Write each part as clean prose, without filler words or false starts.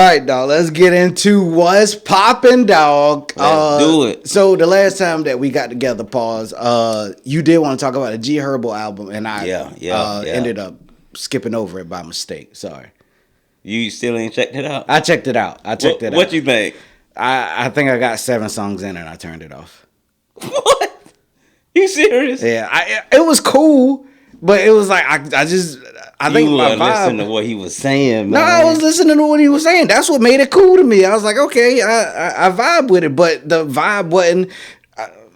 All right, dog. Let's get into what's popping, dog. Let's do it. So the last time that we got together, pause. You did want to talk about a G Herbo album, and I ended up skipping over it by mistake. Sorry. You still ain't checked it out? I checked it out. What you think? I think I got 7 songs in and I turned it off. What? You serious? Yeah, it was cool, but it was like I think my vibe. Listening to what he was saying, man. No, I was listening to what he was saying. That's what made it cool to me. I was like, okay, I vibe with it, but the vibe wasn't.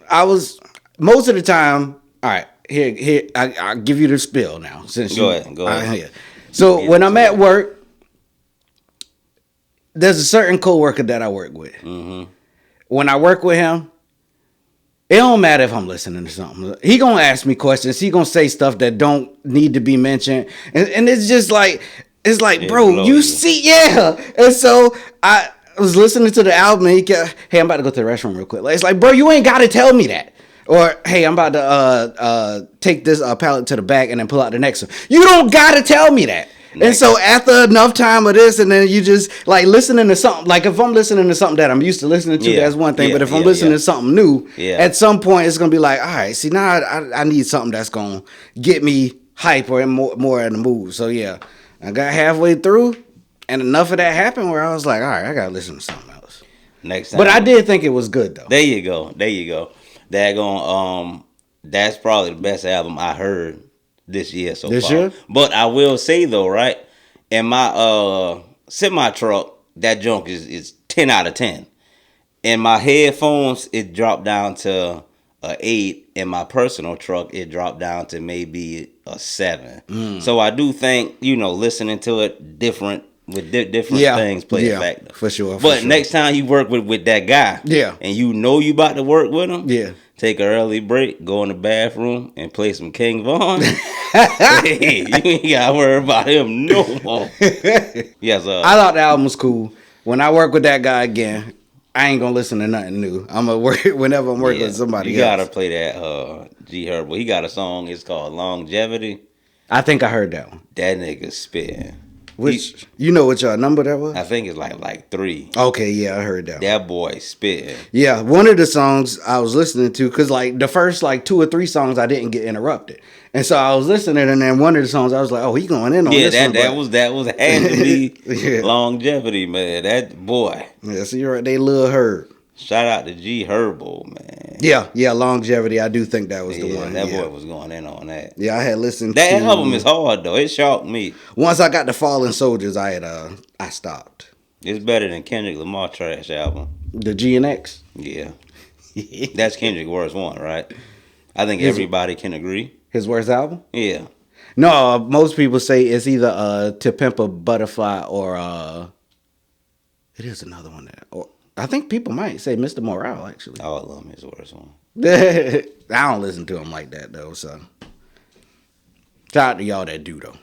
I was most of the time. All right, here I'll give you the spill now. Since go ahead. So when I'm at work, there's a certain coworker that I work with. Mm-hmm. When I work with him, it don't matter if I'm listening to something. He gonna ask me questions. He gonna say stuff that don't need to be mentioned, and it's just like bro, you see, yeah. And so I was listening to the album, and he kept, hey, I'm about to go to the restroom real quick. It's like, bro, you ain't gotta tell me that. Or hey, I'm about to take this pallet to the back and then pull out the next one. You don't gotta tell me that. And so after enough time of this, and then you just like listening to something, like if I'm listening to something that I'm used to listening to, that's one thing. But if I'm listening to something new, at some point it's gonna be like, all right, see now I need something that's gonna get me hype or more in the mood. So yeah, I got halfway through, and enough of that happened where I was like, all right, I gotta listen to something else. Next time, but I did think it was good though. There you go. That's probably the best album I heard this year so far. Year? But I will say though, right? In my semi truck, that junk is 10 out of 10. In my headphones, it dropped down to a 8. In my personal truck, it dropped down to maybe a 7. So I do think, listening to it different with different things play a factor. For sure. But next time you work with that guy, and you know you about to work with him, take an early break, go in the bathroom, and play some King Von. Hey, you ain't got to worry about him no more. Yes, I thought the album was cool. When I work with that guy again, I ain't going to listen to nothing new. I'm going to work whenever I'm working with somebody else. You got to play that G Herbo. He got a song, it's called Longevity. I think I heard that one. That nigga spitting. Which, you know what y'all number that was? I think it's like 3. Okay, yeah, I heard that. That boy spitting. Yeah, one of the songs I was listening to, because like the first like 2 or 3 songs I didn't get interrupted. And so I was listening, and then one of the songs I was like, oh, he going in on this one. Yeah, that was had to be Longevity, man. That boy. Yeah, so you're right, they Lil Herb. Shout out to G Herbo, man. Yeah, Longevity. I do think that was the one. That boy was going in on that. Yeah, I had listened that album is hard though. It shocked me. Once I got to Fallen Soldiers, I stopped. It's better than Kendrick Lamar trash album. The G and X? Yeah. That's Kendrick's worst one, right? I think everybody can agree. His worst album? Yeah. No, most people say it's either To Pimp a Butterfly or it is another one or I think people might say Mr. Morale, actually. All of them is the worst one. I don't listen to him like that, though, so. Shout out to y'all that do, though.